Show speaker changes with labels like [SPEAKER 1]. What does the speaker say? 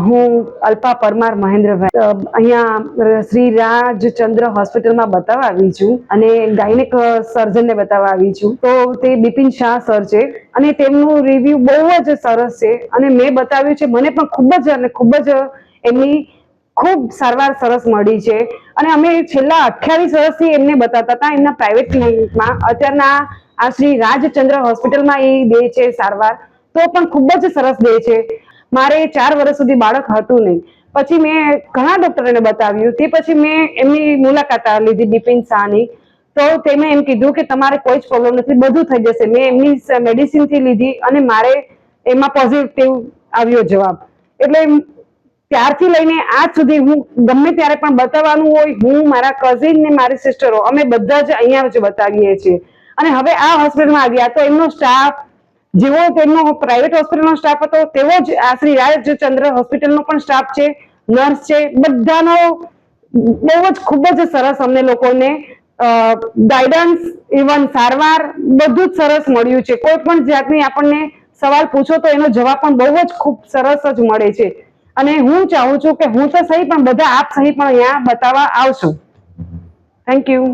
[SPEAKER 1] હું અલ્પા પરમાર મહેન્દ્રભાઈ અહીંયા શ્રી રાજચંદ્ર હોસ્પિટલમાં બતાવવા આવી છું અને ગાયનેક સર્જનને બતાવવા આવી છું. તો તે બિપિન શાહ સર છે અને તેમનું રિવ્યુ બહુ જ સરસ છે અને મેં બતાવ્યું છે. મને પણ ખૂબ જ એમની ખૂબ સારવાર સરસ મળી છે અને અમે છેલ્લા 28 વર્ષથી એમને બતાવતા હતા એમના પ્રાઇવેટ ક્લિનિકમાં. અત્યારના આ શ્રી રાજચંદ્ર હોસ્પિટલમાં એ દે છે સારવાર, તો પણ ખૂબ જ સરસ દે છે. મારે 4 વર્ષ સુધી બાળક હતું નહીં, પછી મેં ઘણા ડોક્ટરોને બતાવ્યું. તે પછી મેં એમની મુલાકાત લીધી બિપિન શાહની, તો તેમણે એમ કીધું કે તમારે કોઈ જ પ્રોબ્લેમ નથી, બધું થઈ જશે. મેં એમની મેડિસિન થી લીધી અને મારે એમાં પોઝિટિવ આવ્યો જવાબ. એટલે ત્યારથી લઈને આજ સુધી હું ગમે ત્યારે પણ બતાવવાનું હોય, હું મારા કઝિન ને મારી સિસ્ટરો અમે બધા જ અહીંયા જ બતાવીએ છીએ. અને હવે આ હોસ્પિટલમાં આવ્યા તો એમનો સ્ટાફ જેવો તેમનો પ્રાઇવેટ હોસ્પિટલનો સ્ટાફ હતો તેવો જ આ શ્રી રાજચંદ્ર હોસ્પિટલનો પણ સ્ટાફ છે, નર્સ છે, બધાનો બહુ જ ખૂબ જ સરસ અમને લોકોને ગાઈડન્સ, ઇવન સારવાર બધું જ સરસ મળ્યું છે. કોઈ પણ જાતની આપણને સવાલ પૂછો તો એનો જવાબ પણ બહુ જ ખૂબ સરસ જ મળે છે. અને હું ચાહું છું કે હું તો સહી પણ બધા આપ સહી પણ અહીંયા બતાવવા આવશો. Thank you.